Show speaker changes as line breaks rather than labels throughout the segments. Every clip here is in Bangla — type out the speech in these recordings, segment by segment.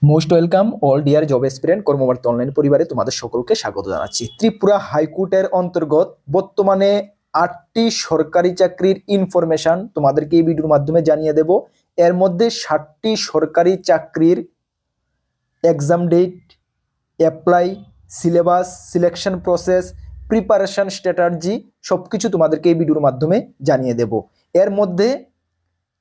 Most welcome all dear job aspirant Karmabarta online পরিবারে তোমাদের সকলকে স্বাগত জানাচ্ছি। ত্রিপুরা হাইকোর্টের অন্তর্গত বর্তমানে 8টি সরকারি চাকরির ইনফরমেশন তোমাদেরকে এই ভিডিওর মাধ্যমে জানিয়ে দেব। এর মধ্যে 7টি সরকারি চাকরির exam date, apply, syllabus, selection process, preparation strategy সবকিছু তোমাদেরকে এই ভিডিওর মাধ্যমে জানিয়ে দেব। এর মধ্যে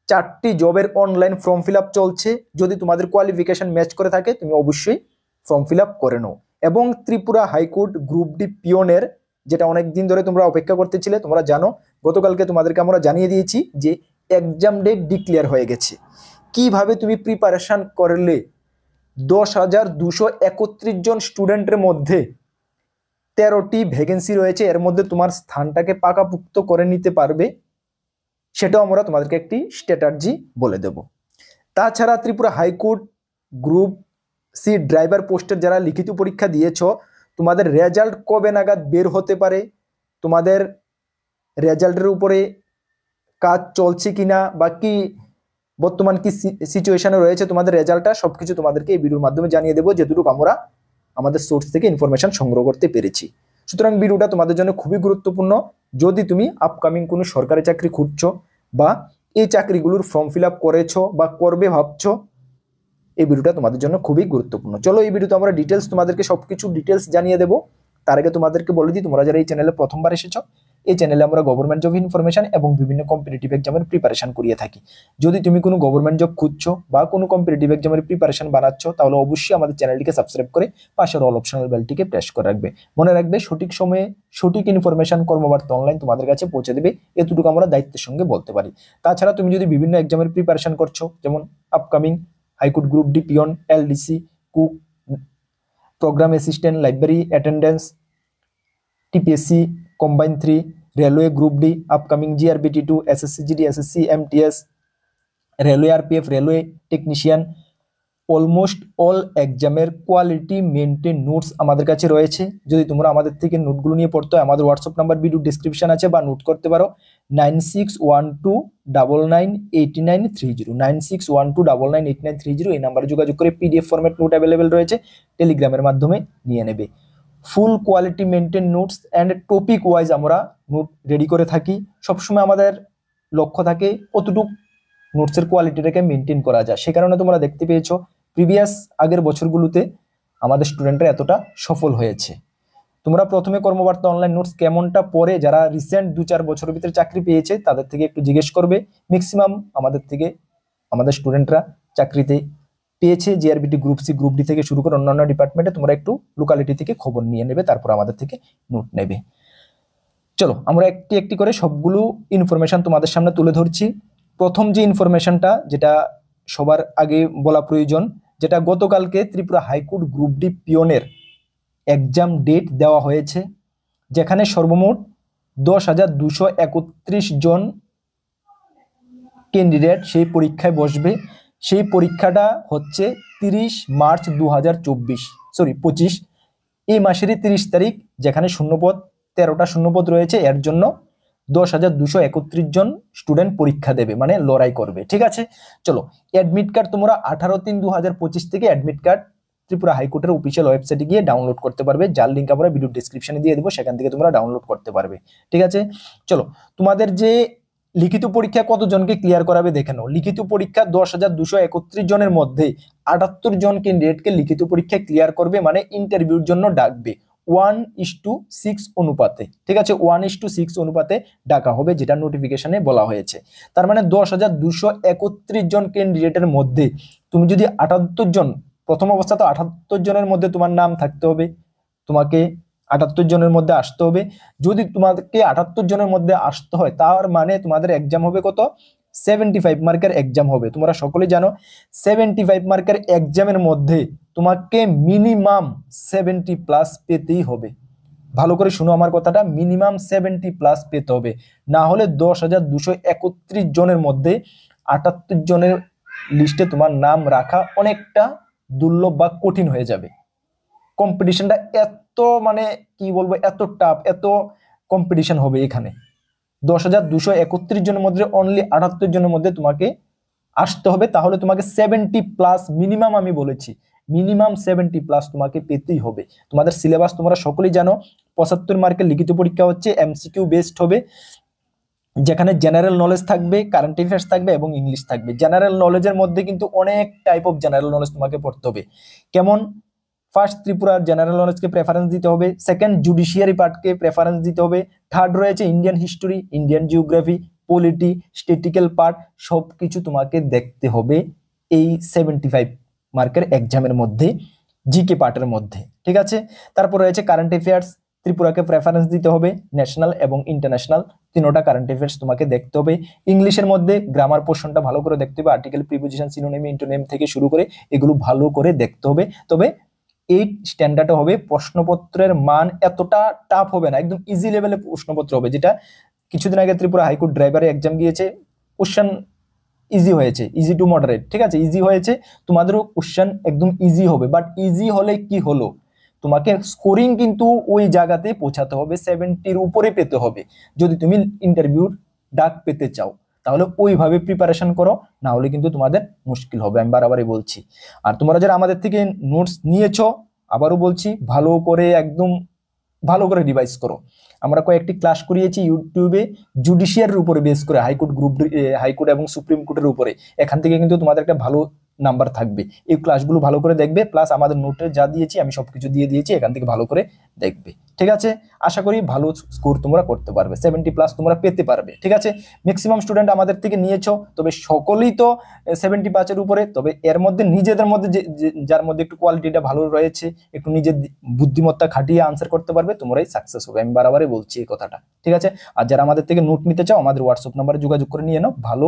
4টি জবের অনলাইন ফর্ম ফিল আপ চলছে। যদি তোমাদের কোয়ালিফিকেশন ম্যাচ করে থাকে তুমি অবশ্যই ফর্ম ফিল আপ করে নাও। এবং ত্রিপুরা হাইকোর্ট গ্রুপ ডি পিওনের, যেটা অনেক দিন ধরে তোমরা অপেক্ষা করতেছিলে, তোমরা জানো গতকালকে তোমাদেরকে আমরা জানিয়ে দিয়েছি যে এক্সাম ডেট ডিক্লেয়ার হয়ে গেছে। কিভাবে তুমি প্রিপারেশন করলে 10,231 জন স্টুডেন্টের মধ্যে 13টি ভ্যাকেন্সি রয়েছে, এর মধ্যে তোমার স্থানটাকে পাকাপুক্ত করে নিতে পারবে, সেটাও আমরা তোমাদেরকে একটি স্ট্র্যাটেজি বলে দেব। তাছাড়া Tripura high court group C driver পোস্টের যারা লিখিত পরীক্ষা দিয়েছ, তোমাদের রেজাল্ট কবে নাগাদ বের হতে পারে, তোমাদের রেজাল্টের উপরে কাজ চলছে কিনা বা কি বর্তমান কি সিচুয়েশনে রয়েছে তোমাদের রেজাল্টটা, সবকিছু তোমাদেরকে এই ভিডিওর মাধ্যমে জানিয়ে দেবো, যেটুকু আমরা আমাদের সোর্স থেকে ইনফরমেশন সংগ্রহ করতে পেরেছি। সুতরাং ভিডিওটা তোমাদের জন্য খুবই গুরুত্বপূর্ণ। যদি তুমি আপকামিং কোনো সরকারি চাকরি খুঁজছো বা এই চাকরিগুলোর ফর্ম ফিল আপ করেছো বা করবে ভাবছো, এই ভিডিওটা তোমাদের জন্য খুবই গুরুত্বপূর্ণ। চলো এই ভিডিওতে আমরা ডিটেলস তোমাদেরকে সবকিছু ডিটেলস জানিয়ে দেবো। তার আগে তোমাদেরকে বলে দিই, তোমরা যারা এই চ্যানেলে প্রথমবার এসেছো, এই চ্যানেলে আমরা গভর্নমেন্ট জব ইনফরমেশন এবং বিভিন্ন কম্পিটিটিভ এক্সামের প্রিপারেশন করিয়ে থাকি। যদি তুমি কোনো গভর্নমেন্ট জব খুঁজছো বা কোনো কম্পিটিটিভ এক্সামের প্রিপারেশন বানাচ্ছো, তাহলে অবশ্যই আমাদের চ্যানেলটিকে সাবস্ক্রাইব করে পাশের অল অপশনাল বেলটিকে প্রেস করে রাখবে। মনে রাখবে, সঠিক সময়ে সঠিক ইনফরমেশন কর্মবার্তা অনলাইন তোমাদের কাছে পৌঁছে দেবে, এতটুকু আমরা দায়িত্বের সঙ্গে বলতে পারি। তাছাড়া তুমি যদি বিভিন্ন এক্সামের প্রিপারেশন করছো, যেমন upcoming high court group D peon, LDC, cook, programme assistant, library attendance, TPSC combine 3, railway group D, upcoming জিআরবিটি2, SSC GD, SSC MTS, railway RPF, railway technician, almost all এক্সামের কোয়ালিটি মেনটেন নোটস আমাদের কাছে রয়েছে। যদি তোমরা আমাদের থেকে নোটগুলো নিয়ে পড়তে হয়, আমাদের হোয়াটসঅ্যাপ নাম্বার ভিডিও ডিসক্রিপশন আছে, বা নোট করতে পারো 9612998930, 9612998930। এই নাম্বারে যোগাযোগ করে পিডিএফ ফরম্যাট নোট অ্যাভেলেবেল রয়েছে, টেলিগ্রামের মাধ্যমে নিয়ে নেবে। ফুল quality maintain notes and topic wise আমরা নোট রেডি করে থাকি। সবসময় আমাদের লক্ষ্য থাকে কতটুকু নোটসের কোয়ালিটিটাকে মেনটেন করা যায়। সে কারণে তোমরা দেখতে পেয়েছো প্রিভিয়াস আগের বছরগুলোতে আমাদের স্টুডেন্টরা এতটা সফল হয়েছে। তোমরা প্রথমে কর্মবার্তা অনলাইন নোটস কেমনটা পড়ে যারা রিসেন্ট 2-4 বছরের ভিতরে চাকরি পেয়েছে তাদের থেকে একটু জিজ্ঞেস করবে। ম্যাক্সিমাম আমাদের স্টুডেন্টরা চাকরিতে পেয়েছে। GRBT, group C, group D থেকে শুরু করে অন্যান্য ডিপার্টমেন্টে তোমরা একটু লোকালিটি থেকে খবর নিয়ে নেবে, তারপর আমাদের থেকে নোট নেবে। চলো আমরা একটি একটি করে সবগুলো ইনফরমেশন তোমাদের সামনে তুলে ধরছি। প্রথম যে ইনফরমেশনটা, যেটা সবার আগে বলা প্রয়োজন, যেটা গতকালকে Tripura high court group D পিওনের exam date দেওয়া হয়েছে, যেখানে সর্বমোট 10,231 জন ক্যান্ডিডেট সেই পরীক্ষায় বসবে। সেই পরীক্ষাটা হচ্ছে 30 মার্চ 2025, এই মাসেরই 30 তারিখ, যেখানে শূন্যপদ 13টা শূন্যপদ রয়েছে। এর জন্য 10,231 জন স্টুডেন্ট পরীক্ষা দেবে, মানে লড়াই করবে। ঠিক আছে, চলো অ্যাডমিট কার্ড তোমরা 18/3/2025 থেকে অ্যাডমিট কার্ড ত্রিপুরা হাইকোর্টের অফিসিয়াল ওয়েবসাইটে গিয়ে ডাউনলোড করতে পারবে, যার লিঙ্ক আমরা ভিডিও ডেসক্রিপশনে দিয়ে দেবো, সেখান থেকে তোমরা ডাউনলোড করতে পারবে। ঠিক আছে, চলো তোমাদের যে লিখিত পরীক্ষা কতজনকে ক্লিয়ার করাবে দেখে নাও। লিখিত পরীক্ষা 10,231 জনের মধ্যে 78 জন ক্যান্ডিডেটকে লিখিত পরীক্ষা ক্লিয়ার করবে, মানে ইন্টারভিউর জন্য ডাকবে 1:6 অনুপাতে। ঠিক আছে, 1:6 অনুপাতে ডাকা হবে, যেটা নোটিফিকেশনে বলা হয়েছে। তার মানে 10,231 জন ক্যান্ডিডেটের মধ্যে তুমি যদি 78 জন, প্রথম অবস্থা তো 78 জনের মধ্যে তোমার নাম থাকতে হবে, তোমাকে 78 জনের মধ্যে আসতে হবে। যদি তোমাকে 78 জনের মধ্যে আসতে হয়, তার মানে তোমাদের এক্সাম হবে কত? 75 মার্কের এক্সাম হবে। তোমরা সকলেই জানো 75 মার্কের এক্সামের মধ্যে তোমাকে মিনিমাম 70+ পেতেই হবে। ভালো করে শুনো আমার কথাটা, মিনিমাম 70+ পেতে হবে, না হলে 10,231 জনের মধ্যে 78 জনের লিস্টে তোমার নাম রাখা অনেকটা দুর্লভ বা কঠিন হয়ে যাবে। কম্পিটিশনটা এত, মানে কি বলবো, এত টাফ, এত কম্পিটিশন হবে এখানে। 10,231 জনের মধ্যে অনলি 78 জনের মধ্যে তোমাকে আসতে হবে, তাহলে তোমাকে 70+ মিনিমাম, আমি বলেছি মিনিমাম 70+ তোমাকে পেতেই হবে। তোমাদের সিলেবাস তোমরা সকলেই জানো, 75 মার্কের লিখিত পরীক্ষা হচ্ছে, এমসিকিউ বেসড হবে, যেখানে জেনারেল নলেজ থাকবে, কারেন্ট অ্যাফেয়ার্স থাকবে এবং ইংলিশ থাকবে। জেনারেল নলেজের মধ্যে কিন্তু অনেক টাইপ অফ জেনারেল নলেজ তোমাকে পড়তে হবে। কেমন? ফার্স্ট ত্রিপুরার জেনারেল নলেজকে প্রেফারেন্স দিতে হবে, সেকেন্ড জুডিশিয়ারি পার্টকে প্রেফারেন্স দিতে হবে, থার্ড রয়েছে Indian history, Indian geography, polity, স্ট্যাটিক্যাল part, সব কিছু তোমাকে দেখতে হবে এই 75 মার্কের এক্সামের মধ্যে, জিকে পার্টের মধ্যে। ঠিক আছে, তারপর রয়েছে কারেন্ট অ্যাফেয়ার্স, ত্রিপুরাকে প্রেফারেন্স দিতে হবে, ন্যাশনাল এবং ইন্টারন্যাশনাল তিনোটা কারেন্ট অ্যাফেয়ার্স তোমাকে দেখতে হবে। ইংলিশের মধ্যে গ্রামার পোর্শনটা ভালো করে দেখতে হবে, আর্টিকেল, প্রিপোজিশন, সিনোনিম, ইন্টোনিম থেকে শুরু করে এগুলো ভালো করে দেখতে হবে। তবে এই স্ট্যান্ডার্ডে হবে, প্রশ্নপত্রের মান এতটা টাফ হবে না, একদম ইজি লেভেলে প্রশ্নপত্র হবে। যেটা কিছুদিন আগে ত্রিপুরা হাইকোর্ট ড্রাইভারে এক্সাম গিয়েছে, কোশ্চেন ইজি হয়েছে, ইজি টু মডারেট, ঠিক আছে, ইজি হয়েছে, তোমাদেরও কোশ্চেন একদম ইজি হবে। বাট ইজি হলে কি হলো, তোমাকে স্কোরিং কিন্তু ওই জায়গাতে পৌঁছাতে হবে, 70-র উপরে পেতে হবে যদি তুমি ইন্টারভিউর ডাক পেতে চাও। তাহলে ওইভাবে প্রিপারেশন করো, না হলে কিন্তু তোমাদের মুশকিল হবে, আমি বারবারই বলছি। আর তোমরা যারা আমাদের থেকে নোটস নিয়েছো, আবারও বলছি, ভালো করে একদম ভালো করে রিভাইজ করো। আমরা কয়েকটি ক্লাস করিয়েছি ইউটিউবে জুডিশিয়ারির উপরে বেস করে, হাইকোর্ট এবং সুপ্রিম কোর্টের উপরে। এখান থেকে কিন্তু তোমাদের একটা ভালো নাম্বার থাকবে। এই ক্লাসগুলো ভালো করে দেখবে, প্লাস আমাদের নোটে যা দিয়েছি আমি সবকিছু দিয়ে দিয়েছি, এখান থেকে ভালো করে দেখবে। ঠিক আছে, আশা করি ভালো স্কোর তোমরা করতে পারবে, 70+ তোমরা পেতে পারবে। ঠিক আছে, ম্যাক্সিমাম স্টুডেন্ট আমাদের থেকে নিয়েছো, তবে সকলেই তো 75-এর উপরে। তবে এর মধ্যে নিজেদের মধ্যে যার মধ্যে একটু কোয়ালিটিটা ভালো রয়েছে, একটু নিজের বুদ্ধিমত্তা খাটিয়ে আনসার করতে পারবে, তোমরাই সাকসেস হবে, আমি বারবারই বলছি এই কথাটা। ঠিক আছে, আর যারা আমাদের থেকে নোট নিতে চাও, আমাদের হোয়াটসঅ্যাপ নাম্বারে যোগাযোগ করে নিয়ে নাও, ভালো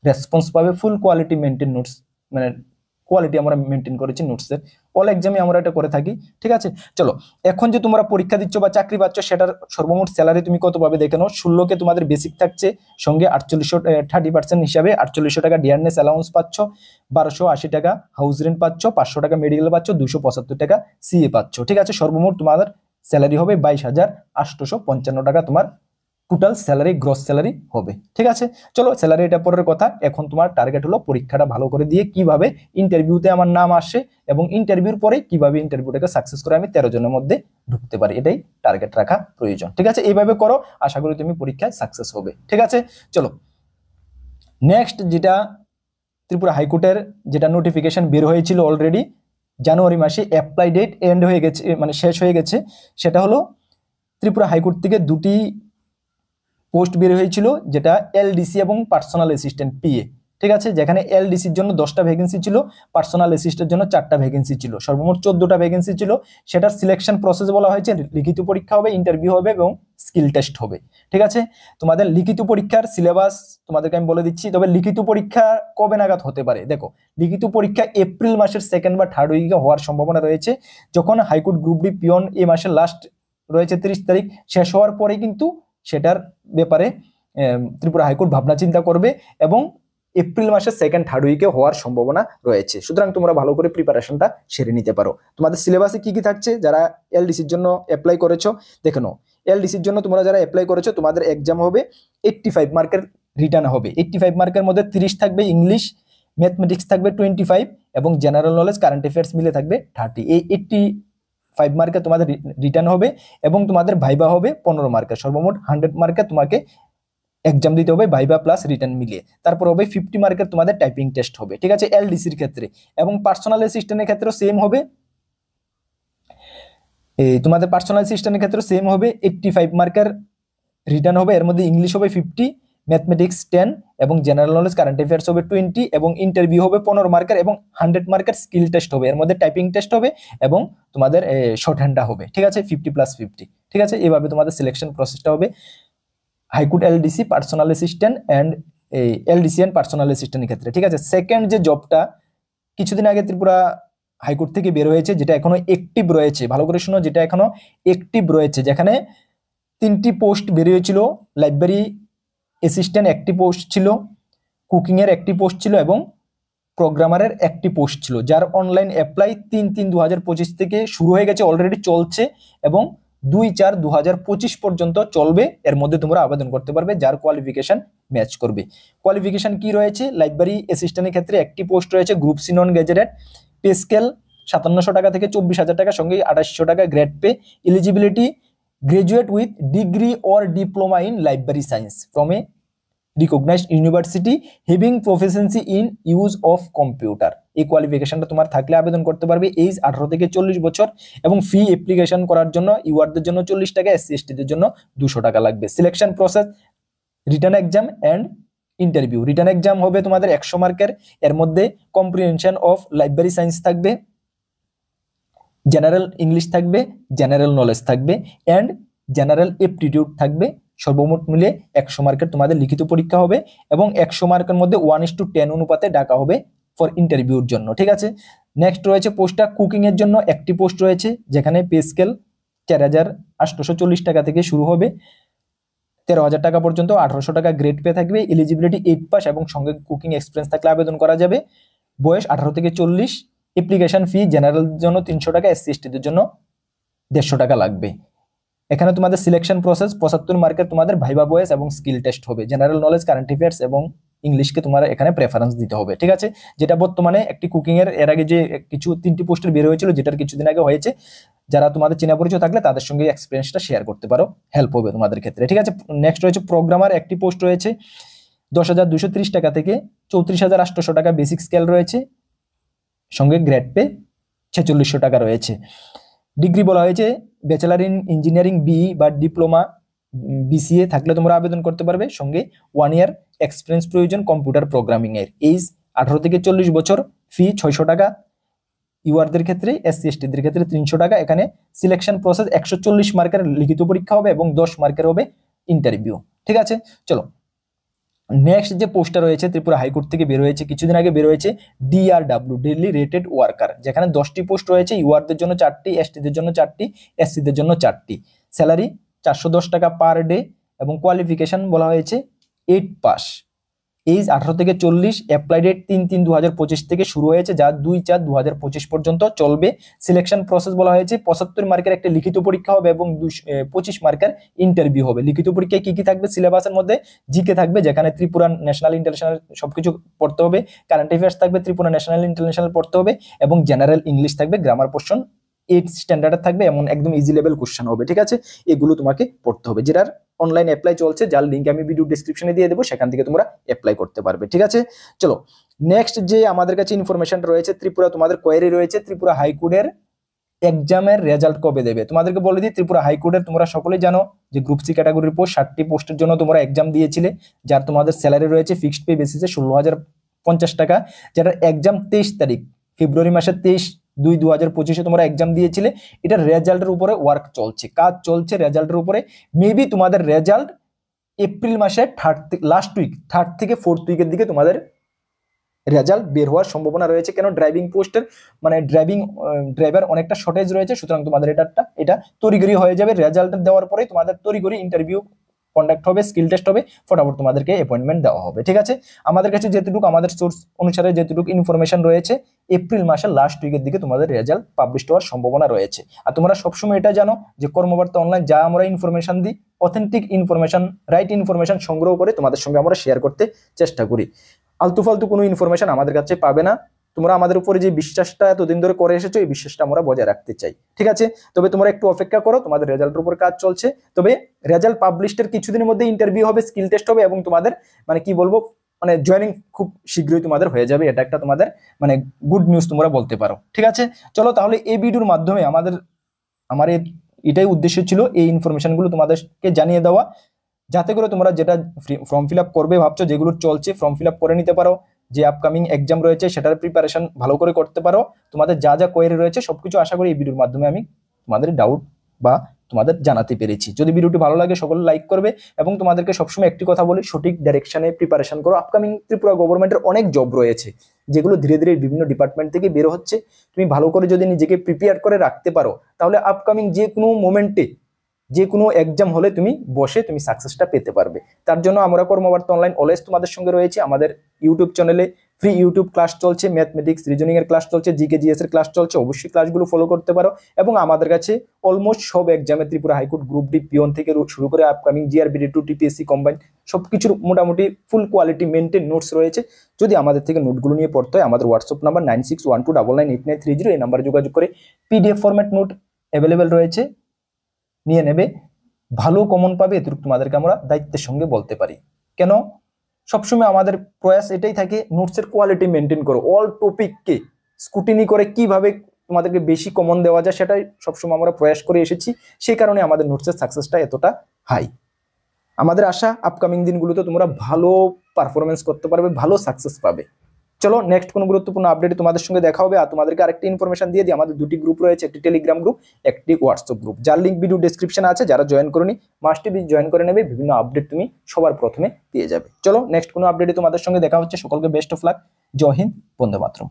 রেসপন্স পাবে, ফুল কোয়ালিটি মেনটেন নোটস, মানে কোয়ালিটি আমরা মেনটেন করেছি নোটসের, অল এক্সামে আমরা এটা করে থাকি। ঠিক আছে, চলো, এখন যে তোমরা পরীক্ষা দিচ্ছ বা চাকরি পাচ্ছ, সেটার সর্বমোট স্যালারি তুমি কত পাবে দেখে নাও। 16কে তোমাদের বেসিক থাকছে, সঙ্গে 30% হিসাবে 4800 টাকা ডিয়ারনেস অ্যালাউন্স পাচ্ছ, 1280 টাকা হাউস রেন্ট পাচ্ছ, 500 টাকা মেডিকেল পাচ্ছ, 275 টাকা সিএ পাচ্ছ। ঠিক আছে, সর্বমোট তোমাদের স্যালারি হবে 22,855 টাকা, তোমার টোটাল স্যালারি, গ্রস স্যালারি হবে। ঠিক আছে, চলো, স্যালারি এটা পরের কথা। এখন তোমার টার্গেট হলো পরীক্ষাটা ভালো করে দিয়ে কিভাবে ইন্টারভিউতে আমার নাম আসে, এবং ইন্টারভিউর পরে কিভাবে ইন্টারভিউটাকে সাকসেস করে আমি 13 জনের মধ্যে ঢুকতে পারি, এটাই টার্গেট রাখা প্রয়োজন। ঠিক আছে, এইভাবে করো, আশা করি তুমি পরীক্ষায় সাকসেস হবে। ঠিক আছে, চলো, নেক্সট যেটা ত্রিপুরা হাইকোর্টের যেটা নোটিফিকেশন বের হয়েছিল অলরেডি জানুয়ারি মাসে, অ্যাপ্লাই ডেট এন্ড হয়ে গেছে, মানে শেষ হয়ে গেছে, সেটা হলো ত্রিপুরা হাইকোর্ট থেকে দুটি পোস্ট বের হয়েছিল, যেটা এলডিসি এবং পার্সোনাল অ্যাসিস্ট্যান্ট পিএ। ঠিক আছে, যেখানে এলডিসির জন্য 10টা ভ্যাকেন্সি ছিল, পার্সোনাল অ্যাসিস্ট্যান্টের জন্য 4টা ভ্যাকেন্সি ছিল, সর্বমোট 14টা ভ্যাকেন্সি ছিল। সেটার সিলেকশন প্রসেস বলা হয়েছে, লিখিত পরীক্ষা হবে, ইন্টারভিউ হবে এবং স্কিল টেস্ট হবে। ঠিক আছে, তোমাদের লিখিত পরীক্ষার সিলেবাস তোমাদেরকে আমি বলে দিচ্ছি। তবে লিখিত পরীক্ষা কবে নাগাদ হতে পারে দেখো, লিখিত পরীক্ষা এপ্রিল মাসের 2nd বা 3rd উইকে হওয়ার সম্ভাবনা রয়েছে, যখন হাইকোর্ট গ্রুপ ডি পিওন এই মাসের লাস্ট রয়েছে 30 তারিখ, শেষ হওয়ার পরে কিন্তু সেটার ব্যাপারে ত্রিপুরা হাইকোর্ট ভাবনা চিন্তা করবে, এবং এপ্রিল মাসের 2nd 3rd উইকে হওয়ার সম্ভাবনা রয়েছে। সুতরাং তোমরা ভালো করে প্রিপারেশনটা সেরে নিতে পারো। তোমাদের সিলেবাসে কি কি থাকছে, যারা এলডিসির জন্য অ্যাপ্লাই করেছো দেখে নাও। এলডিসির জন্য তোমরা যারা অ্যাপ্লাই করেছো, তোমাদের এক্সাম হবে 85 মার্কের রিটার্ন হবে। 85 মার্কের মধ্যে 30 থাকবে ইংলিশ, ম্যাথমেটিক্স থাকবে 25, এবং জেনারেল নলেজ, কারেন্ট অ্যাফেয়ার্স মিলে থাকবে 30। এই 85 মার্কে তোমাদের রিটার্ন হবে, এবং তোমাদের ভাইবা হবে 15 মার্কের। সর্বমোট 100 মার্কে তোমাকে এক্সাম দিতে হবে, ভাইবা প্লাস রিটার্ন মিলিয়ে। তারপর হবে 50 মার্কের তোমাদের টাইপিং টেস্ট হবে। ঠিক আছে, এলডিসির ক্ষেত্রে। এবং পার্সোনাল অ্যাসিস্ট্যান্টের ক্ষেত্রেও সেম হবে, তোমাদের পার্সোনাল অ্যাসিস্ট্যান্টের ক্ষেত্রে সেম হবে, 85 মার্কের রিটার্ন হবে, এর মধ্যে ইংলিশ হবে 50, ম্যাথমেটিক্স 10, এবং জেনারেল নলেজ, কারেন্ট অ্যাফেয়ার্স হবে 20, এবং ইন্টারভিউ হবে 15 মার্কের, এবং 100 মার্কের স্কিল টেস্ট হবে, এর মধ্যে টাইপিং টেস্ট হবে, এবং তোমাদের শর্ট হ্যান্ডটা হবে। ঠিক আছে, 50+50। ঠিক আছে, এইভাবে তোমাদের সিলেকশন প্রসেসটা হবে high court LDC, personal assistant and LDC and personal অ্যাসিস্ট্যান্টের ক্ষেত্রে। ঠিক আছে, সেকেন্ড যে জবটা কিছুদিন আগে ত্রিপুরা হাইকোর্ট থেকে বের হয়েছে, যেটা এখনো অ্যাক্টিভ রয়েছে, ভালো করে শুনো, যেটা এখনো অ্যাক্টিভ রয়েছে, যেখানে 3টি পোস্ট বেরিয়েছিল। লাইব্রেরি অ্যাসিস্ট্যান্ট একটি পোস্ট ছিল, কুকিংয়ের একটি পোস্ট ছিল, এবং প্রোগ্রামারের একটি পোস্ট ছিল, যার অনলাইন অ্যাপ্লাই 3/3/2025 থেকে শুরু হয়ে গেছে, অলরেডি চলছে, এবং 2/4/2025 পর্যন্ত চলবে। এর মধ্যে তোমরা আবেদন করতে পারবে যার কোয়ালিফিকেশন ম্যাচ করবে। কোয়ালিফিকেশন কি রয়েছে, লাইব্রেরি অ্যাসিস্ট্যান্টের ক্ষেত্রে একটি পোস্ট রয়েছে, group C non gazetted, pay scale 5700 টাকা থেকে 24,000 টাকা, সঙ্গে 2800 টাকা grade pay. Eligibility graduate with degree or diploma in library science from a recognised university having proficiency in use of computer. এই কোয়ালিফিকেশনটা তোমার থাকলে আবেদন করতে পারবে। এজ 18 থেকে 40 বছর এবং ফি অ্যাপ্লিকেশন করার জন্য ইউআরদের জন্য 40 টাকা, এসসি এসটিদের জন্য 200 টাকা লাগবে। Selection process return exam and interview. Return exam হবে তোমাদের 100 মার্কের, এর মধ্যে কম্প্রিহেনশন অফ লাইব্রেরি সায়েন্স থাকবে, জেনারেল ইংলিশ থাকবে, জেনারেল নলেজ থাকবে অ্যান্ড জেনারেল এপ্টিটিউড থাকবে। সর্বমোট মিলে 100 মার্কের তোমাদের লিখিত পরীক্ষা হবে এবং 100 মার্কের মধ্যে 1:10 অনুপাতে ডাকা হবে ফর ইন্টারভিউর জন্য। ঠিক আছে, নেক্সট রয়েছে পোস্টটা কুকিং এর জন্য একটি পোস্ট রয়েছে, যেখানে পে স্কেল 4,840 টাকা থেকে শুরু হবে 13,000 টাকা পর্যন্ত, 1800 টাকা গ্রেড পে থাকবে। এলিজিবিলিটি 8 পাস এবং সঙ্গে কুকিং এক্সপিরিয়েন্স থাকলে আবেদন করা যাবে। বয়স 18 থেকে 40। অ্যাপ্লিকেশন ফি জেনারেল জন্য 300 টাকা, এসসি এসটিদের জন্য 150 টাকা লাগবে। এখানে তোমাদের সিলেকশন প্রসেস 75 মার্কের তোমাদের ভাইবা ভয়েস এবং স্কিল টেস্ট হবে। জেনারেল নলেজ, কারেন্ট অ্যাফেয়ার্স এবং ইংলিশকে তোমার এখানে প্রেফারেন্স দিতে হবে। ঠিক আছে, যেটা বর্তমানে একটি কুকিং এর আগে যে কিছু 3টি পোস্টের বের হয়েছিল, যেটার কিছুদিন আগে হয়েছে, যারা তোমাদের চেনা পরিচয় থাকলে তাদের সঙ্গে এক্সপিরিয়েন্সটা শেয়ার করতে পারো, হেল্প হবে তোমাদের ক্ষেত্রে। ঠিক আছে, নেক্সট রয়েছে প্রোগ্রামার একটি পোস্ট রয়েছে 10,230 টাকা থেকে 34,800 টাকা বেসিক স্কেল রয়েছে, সঙ্গে গ্রেড পে 4600 টাকা রয়েছে। ডিগ্রি বলা হয়েছে ব্যাচেলার ইন ইঞ্জিনিয়ারিং বিই বা ডিপ্লোমা বিসিএ থাকলে তোমরা আবেদন করতে পারবে, সঙ্গে 1 ইয়ার এক্সপিরিয়েন্স প্রয়োজন কম্পিউটার প্রোগ্রামিং এর। এজ 18 থেকে 40 বছর। ফি 600 টাকা ইউআরদের ক্ষেত্রে, এসসি এসটিদের ক্ষেত্রে 300 টাকা। এখানে সিলেকশন প্রসেস 140 মার্কের লিখিত পরীক্ষা হবে এবং 10 মার্কের হবে ইন্টারভিউ। ঠিক আছে, চলো নেক্সট যে পোস্টটা রয়েছে ত্রিপুরা হাইকোর্ট থেকে বের হয়েছে, কিছুদিন আগে বের হয়েছে, ডিআরডব্লিউ ডেইলি রেটেড ওয়ার্কার, যেখানে 10টি পোস্ট রয়েছে। ইউআরদের জন্য 4টি, এসটিদের জন্য 4টি, এসসিদের জন্য 4টি। স্যালারি 410 টাকা পার ডে এবং কোয়ালিফিকেশন বলা হয়েছে 8 পাস। এজ 18 থেকে 40। অ্যাপ্লাই ডেট 3/3/2025 থেকে শুরু হয়েছে, যা 2/4/2025 পর্যন্ত চলবে। সিলেকশন প্রসেস বলা হয়েছে 75 মার্কের একটা লিখিত পরীক্ষা হবে এবং 25 মার্কের ইন্টারভিউ হবে। লিখিত পরীক্ষায় কি কি থাকবে? সিলেবাসের মধ্যে জিকে থাকবে, যেখানে ত্রিপুরা ন্যাশনাল ইন্টারন্যাশনাল সবকিছু পড়তে হবে। কারেন্ট অ্যাফেয়ার্স থাকবে, ত্রিপুরা ন্যাশনাল ইন্টারন্যাশনাল পড়তে হবে এবং জেনারেল ইংলিশ থাকবে। গ্রামার পোর্শন 8 স্ট্যান্ডার্ডের থাকবে, এমন একদম ইজি লেভেল কোশ্চেন হবে। ঠিক আছে, এগুলো তোমাকে পড়তে হবে, যেটার অনলাইন অ্যাপ্লাই চলছে, যার লিঙ্ক আমি ভিডিও ডেসক্রিপশনে দিয়ে দেবো, সেখান থেকে তোমরা অ্যাপ্লাই করতে পারবে। ঠিক আছে, চলো নেক্সট যে আমাদের কাছে ইনফরমেশন রয়েছে, ত্রিপুরা তোমাদের কোয়েরি রয়েছে ত্রিপুরা হাইকোর্টের এক্সামের রেজাল্ট কবে দেবে। তোমাদেরকে বলে দিই, ত্রিপুরা হাইকোর্টের তোমরা সকলেই জানো যে গ্রুপ সি ক্যাটাগরির পোস্ট 60টি পোস্টের জন্য তোমরা এক্সাম দিয়েছিলে, যার তোমাদের স্যালারি রয়েছে ফিক্সড পে বেসিসে 16,050 টাকা, যেটার এক্সাম 23 তারিখ ফেব্রুয়ারি মাসের 23/2/2025 তোমরা এক্সাম দিয়েছিলে। এটার রেজাল্টের উপরে ওয়ার্ক চলছে, কাজ চলছে রেজাল্টের উপরে। মেবি তোমাদের রেজাল্ট এপ্রিল মাসের লাস্ট উইক, 3rd থেকে 4th উইকের দিকে তোমাদের রেজাল্ট বের হওয়ার সম্ভাবনা রয়েছে। কেন? ড্রাইভিং পোস্টের মানে ড্রাইভার অনেকটা শর্টেজ রয়েছে, সুতরাং তোমাদের এটা তড়িঘড়ি হয়ে যাবে। রেজাল্ট দেওয়ার পরে তোমাদের তড়িঘড়ি ইন্টারভিউ কন্ডাক্ট হবে, স্কিল টেস্ট হবে, ফটাফট তোমাদেরকে অ্যাপয়েন্টমেন্ট দেওয়া হবে। ঠিক আছে, আমাদের কাছে যেটুকু আমাদের সোর্স অনুসারে যেটুকু ইনফরমেশন রয়েছে, এপ্রিল মাসের লাস্ট উইকের দিকে তোমাদের রেজাল্ট পাবলিশ হওয়ার সম্ভাবনা রয়েছে। আর তোমরা সবসময় এটা জানো যে কর্মবার্তা অনলাইন যা আমরা ইনফরমেশন দিই, অথেন্টিক ইনফরমেশন, রাইট ইনফরমেশন সংগ্রহ করে তোমাদের সঙ্গে আমরা শেয়ার করতে চেষ্টা করি। আলতু ফালতু কোনো ইনফরমেশন আমাদের কাছে পাবে না। তোমরা আমাদের উপরে যে বিশ্বাসটা এতদিন ধরে করে এসেছো, এই বিশ্বাসটা আমরা বজায় রাখতে চাই। ঠিক আছে, তবে তোমরা একটু অপেক্ষা করো, তোমাদের রেজাল্টের উপর কাজ চলছে। তবে রেজাল্ট পাবলিশের কিছুদিনের মধ্যে ইন্টারভিউ হবে, স্কিল টেস্ট হবে এবং তোমাদের মানে কি বলবো, মানে জয়েনিং খুব শীঘ্রই তোমাদের হয়ে যাবে। এটা একটা তোমাদের মানে গুড নিউজ তোমরা বলতে পারো। ঠিক আছে, চলো তাহলে এই ভিডিওর মাধ্যমে আমার এটাই উদ্দেশ্য ছিল, এই ইনফরমেশনগুলো তোমাদেরকে জানিয়ে দেওয়া, যাতে করে তোমরা যেটা ফর্ম ফিল আপ করবে ভাবছো, যেগুলো চলছে ফর্ম ফিল আপ করে নিতে পারো। যে আপকামিং এক্সাম রয়েছে সেটার প্রিপারেশন ভালো করে করতে পারো। তোমাদের যা যা কোয়েরি রয়েছে সবকিছু আশা করি এই ভিডিওর মাধ্যমে আমি তোমাদের ডাউট বা তোমাদের জানাতে পেরেছি। যদি ভিডিওটি ভালো লাগে সকলে লাইক করবে এবং তোমাদেরকে সবসময় একটি কথা বলি, সঠিক ডাইরেকশনে প্রিপারেশন করো। আপকামিং ত্রিপুরা গভর্নমেন্টের অনেক জব রয়েছে, যেগুলো ধীরে ধীরে বিভিন্ন ডিপার্টমেন্ট থেকে বের হচ্ছে। তুমি ভালো করে যদি নিজেকে প্রিপেয়ার করে রাখতে পারো, তাহলে আপকামিং যে কোনো মোমেন্টে যে কোনো এক্সাম হলে তুমি বসে তুমি সাকসেসটা পেতে পারবে। তার জন্য আমরা কর্মবার্তা অনলাইন অলওয়েজ তোমাদের সঙ্গে রয়েছে। আমাদের ইউটিউব চ্যানেলে ফ্রি ইউটিউব ক্লাস চলছে, ম্যাথমেটিক্স রিজনিং এর ক্লাস চলছে, জিকে জিএস এর ক্লাস চলছে, অবশ্যই ক্লাসগুলো ফলো করতে পারো। এবং আমাদের কাছে অলমোস্ট সব এক্সামে Tripura high court, group D, peon থেকে শুরু করে আপকামিং জিআরবিডি2, টিপিএসসি কম্বাইন সবকিছুর মোটামুটি ফুল কোয়ালিটি মেনটেন নোটস রয়েছে। যদি আমাদের থেকে নোটগুলো নিয়ে পড়তে হয়, আমাদের হোয়াটসঅ্যাপ নাম্বার 9612998930 এই নাম্বারে যোগাযোগ করে পিডিএফ ফরম্যাট নোট অ্যাভেলেবেল রয়েছে, নিয়ে নেবে। ভালো কমন পাবে, এটুকু তোমাদেরকে আমরা দায়িত্বের সঙ্গে বলতে পারি। কেন সবসময় আমাদের প্রয়াস এটাই থাকে, নোটসের কোয়ালিটি মেনটেন করো, অল টপিককে স্কুটিনি করে কিভাবে তোমাদেরকে বেশি কমন দেওয়া যায় সেটাই সবসময় আমরা প্রয়াস করে এসেছি। সেই কারণে আমাদের নোটসের সাকসেসটা এতটা হাই। আমাদের আশা আপকামিং দিনগুলোতে তোমরা ভালো পারফরমেন্স করতে পারবে, ভালো সাকসেস পাবে। চলো নেক্সট কোনো গুরুত্বপূর্ণ আপডেটে তোমাদের সঙ্গে দেখা হবে। আর তোমাদেরকে আরেকটি ইনফরমেশন দিয়ে দিই, আমাদের দুটি গ্রুপ রয়েছে, একটি টেলিগ্রাম গ্রুপ, একটি হোয়াটসঅ্যাপ গ্রুপ, যার লিঙ্ক ভিডিও ডেসক্রিপশনে আছে। যারা জয়েন করোনি মাস্ট বি জয়েন করে নেবে, বিভিন্ন আপডেট তুমি সবার প্রথমে পেয়ে যাবে। চলো নেক্সট কোনো আপডেটে তোমাদের সঙ্গে দেখা হচ্ছে। সকলকে বেস্ট অফ লাক, জয় হিন্দ, বন্দে মাতরম।